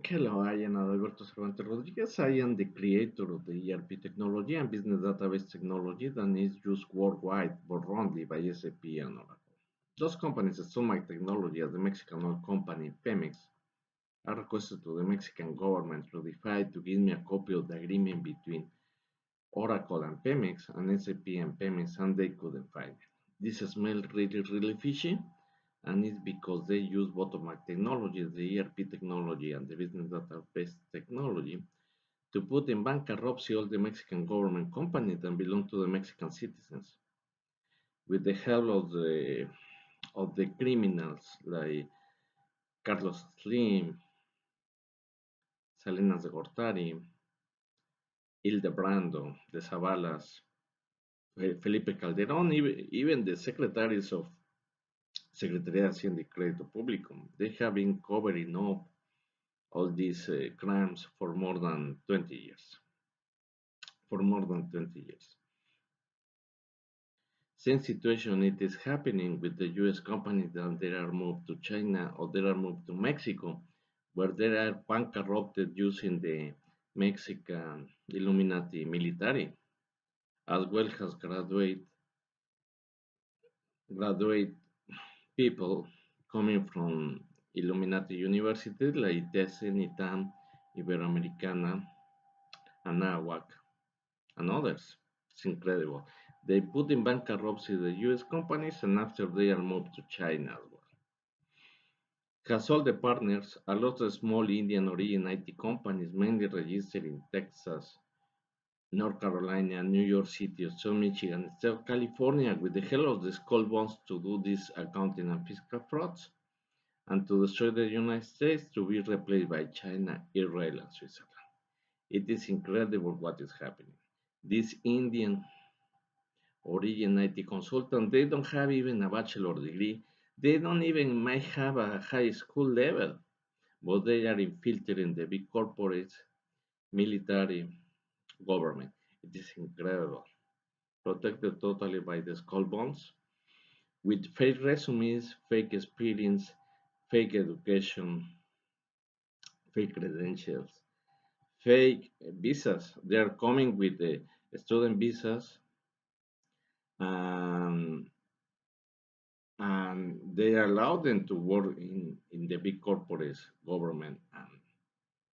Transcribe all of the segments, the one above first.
Hello, I am Alberto Cervantes Rodriguez. I am the creator of the ERP technology and business database technology that is used worldwide, but only by SAP and Oracle. Those companies that sold my technology as the Mexican oil company Pemex are requested to the Mexican government to decide to give me a copy of the agreement between Oracle and Pemex and SAP and Pemex, and they couldn't find it. This smells really fishy, and it's because they use bottom-up technology, the ERP technology and the business database technology, to put in bankruptcy all the Mexican government companies that belong to the Mexican citizens, with the help of the criminals like Carlos Slim, Salinas de Gortari, Hildebrando, de Zavalas, Felipe Calderón, even the secretaries of Secretaría de Hacienda y Crédito Público. They have been covering up all these crimes for more than 20 years. For more than 20 years. Same situation it is happening with the US companies that they are moved to China or they are moved to Mexico, where they are bankrupted using the Mexican Illuminati military, as well as graduate people coming from Illuminati universities like TESE, NITAM, Iberoamericana, Anáhuac, and others. It's incredible. They put in bankruptcy the US companies and after they are moved to China as well. Has all the partners, a lot of small Indian origin IT companies, mainly registered in Texas, North Carolina, New York City, South Michigan, South California, with the help of the skull bonds to do these accounting and fiscal frauds, and to destroy the United States to be replaced by China, Israel, and Switzerland. It is incredible what is happening. These Indian origin IT consultant, they don't have even a bachelor degree. They don't even might have a high school level, but they are infiltrating the big corporates, military, government. It is incredible. Protected totally by the skull bonds, with fake resumes, fake experience, fake education, fake credentials, fake visas. They are coming with the student visas, and they allow them to work in the big corporates, government, and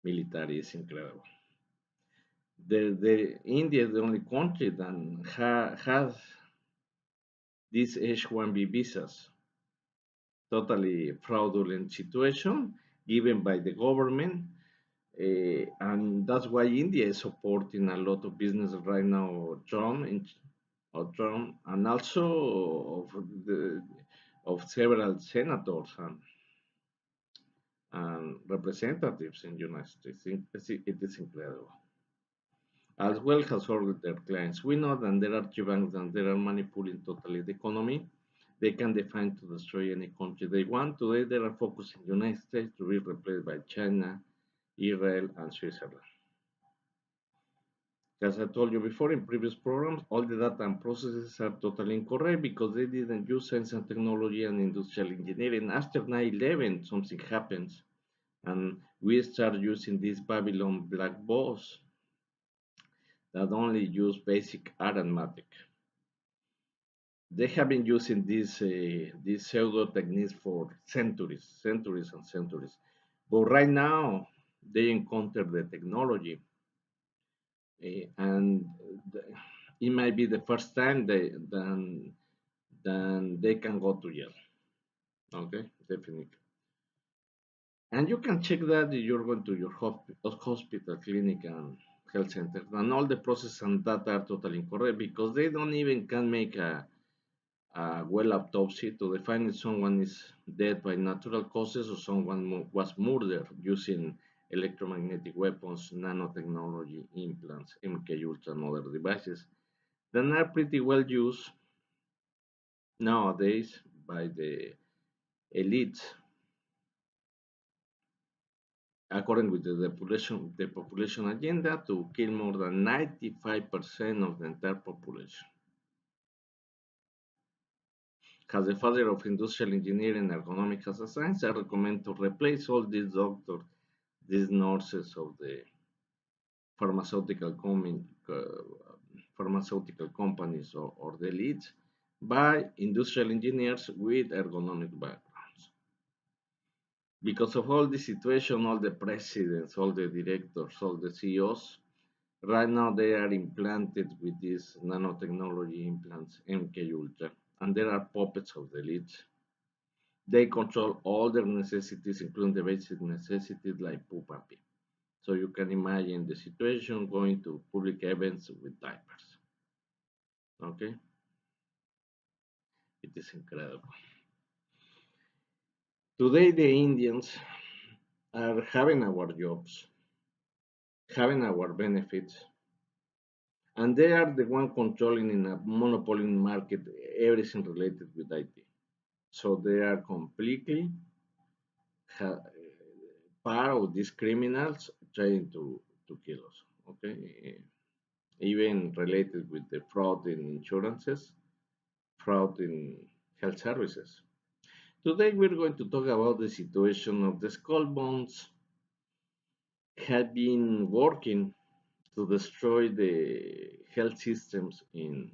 military. Is incredible. India is the only country that has these H-1B visas, totally fraudulent situation given by the government, and that's why India is supporting a lot of business right now, Trump, and also of several senators and representatives in the United States. It is incredible. As well as all their clients. We know that there are three banks and they are manipulating totally the economy. They can define to destroy any country they want. Today they are focusing the United States to be replaced by China, Israel, and Switzerland. As I told you before in previous programs, all the data and processes are totally incorrect because they didn't use science and technology and industrial engineering. After 9/11, something happens, and we start using this Babylon black box that only use basic arithmetic. They have been using these pseudo techniques for centuries and centuries. But right now, they encounter the technology, and it might be the first time then they can go to jail. Okay, definitely. And you can check that if you're going to your hospital, clinic, and health center, and all the process and data are totally incorrect because they don't even can make a well autopsy to define if someone is dead by natural causes or someone was murdered using electromagnetic weapons, nanotechnology, implants, MK Ultra, and other devices that are pretty well used nowadays by the elites, according with the population agenda, to kill more than 95% of the entire population. As the father of industrial engineering and ergonomics as a science, I recommend to replace all these doctors these nurses of the pharmaceutical, pharmaceutical companies or the elites by industrial engineers with ergonomic backgrounds. Because of all the situation, all the presidents, all the directors, all the CEOs, right now they are implanted with these nanotechnology implants, MK Ultra, and there are puppets of the elites. They control all their necessities, including the basic necessities like poop and pee. So you can imagine the situation going to public events with diapers. Okay, it is incredible. Today, the Indians are having our jobs, having our benefits, and they are the one controlling in a monopoly market everything related with IT. So they are completely part of these criminals trying to kill us. Okay, even related with the fraud in insurances, fraud in health services. Today we're going to talk about the situation of the skull bones have been working to destroy the health systems in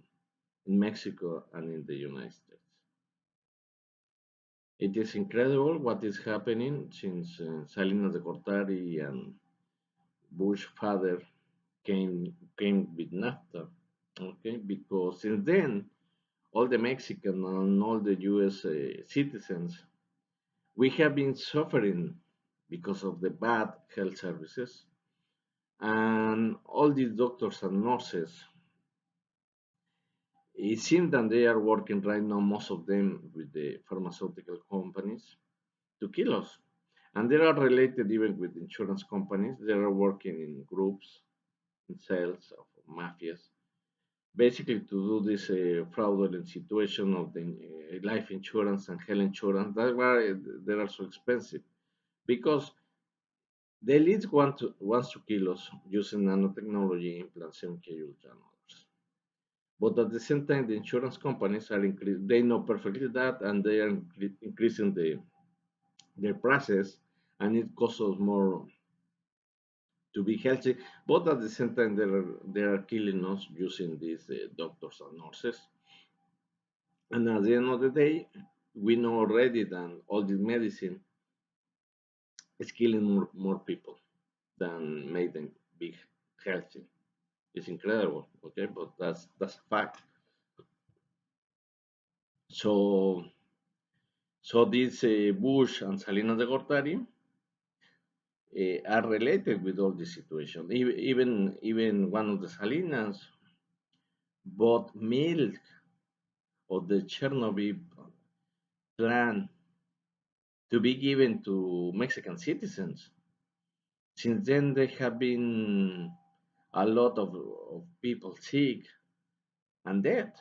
Mexico and in the United States. It is incredible what is happening since Salinas de Gortari and Bush father came with NAFTA. Okay, because since then all the Mexican and all the U.S. Citizens we have been suffering because of the bad health services and all these doctors and nurses. It seems that they are working right now, most of them with the pharmaceutical companies to kill us. And they are related even with insurance companies. They are working in groups, in cells of mafias, basically to do this fraudulent situation of the life insurance and health insurance. That's why they are so expensive because the elites wants to kill us using nanotechnology, implants, MK Ultra, and others. But at the same time, the insurance companies are they know perfectly that, and they are increasing their prices, and it costs us more to be healthy. But at the same time, they are killing us using these doctors and nurses. And at the end of the day, we know already that all this medicine is killing more people than make them be healthy. It's incredible, okay, but that's a fact. So this Bush and Salinas de Gortari are related with all this situation. Even one of the Salinas bought milk of the Chernobyl plant to be given to Mexican citizens. Since then, there have been a lot of people sick and dead.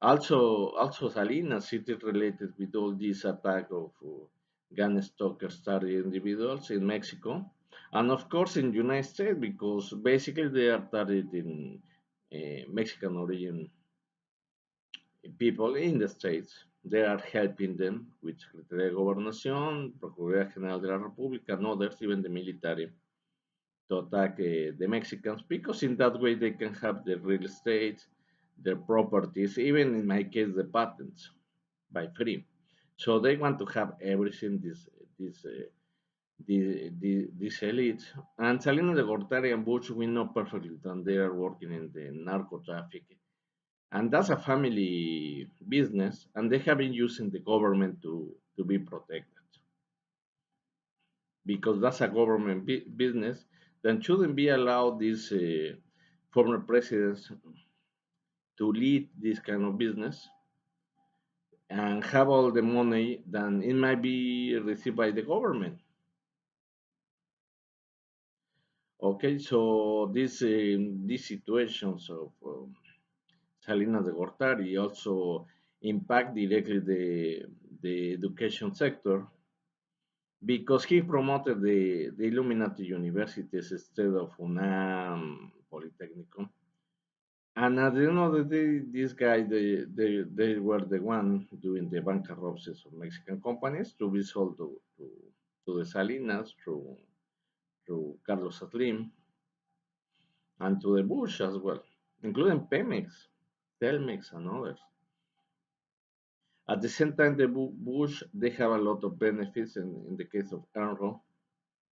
Also Salinas, it is related with all this attack of gun stalker target individuals in Mexico, and of course in United States because basically they are targeting Mexican origin people in the states. They are helping them with Secretaría de Gobernación, Procuraduría General de la República, and others, even the military, to attack the Mexicans because in that way they can have the real estate, their properties, even in my case the patents by free. So they want to have everything. This these elites and Salinas de Gortari and Bush we know perfectly that they are working in the narco traffic, and that's a family business, and they have been using the government to be protected because that's a government business. Then shouldn't be allowed these former presidents to lead this kind of business and have all the money then it might be received by the government. Okay, so these situations of Salinas de Gortari also impact directly the education sector because he promoted the Illuminati universities instead of UNAM, Polytechnico. And at the end of the day, these guys, they were the one doing the bankruptcies of Mexican companies to be sold to to the Salinas through Carlos Slim, and to the Bush as well, including Pemex, Telmex, and others. At the same time, the Bush, they have a lot of benefits in the case of Enron,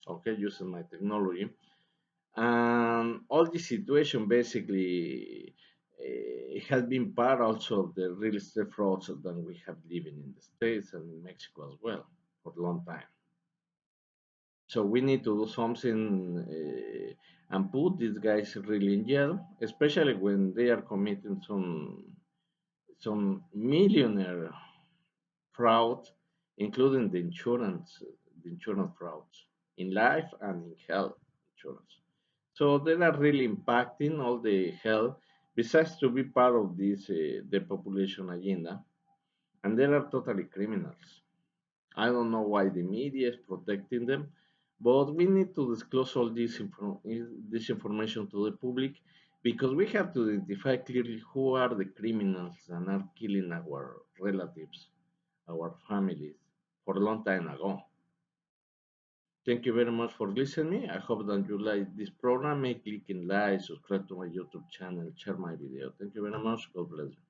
okay, using my technology. And all this situation basically has been part also of the real estate frauds that we have living in the States and in Mexico as well for a long time. So we need to do something and put these guys really in jail, especially when they are committing some millionaire fraud, including the insurance frauds in life and in health insurance. So they are really impacting all the health, besides to be part of this depopulation agenda, and they are totally criminals. I don't know why the media is protecting them, but we need to disclose all this information to the public because we have to identify clearly who are the criminals and are killing our relatives, our families for a long time ago. Thank you very much for listening. I hope that you like this program. Make clicking like, subscribe to my YouTube channel, share my video. Thank you very much. God bless you.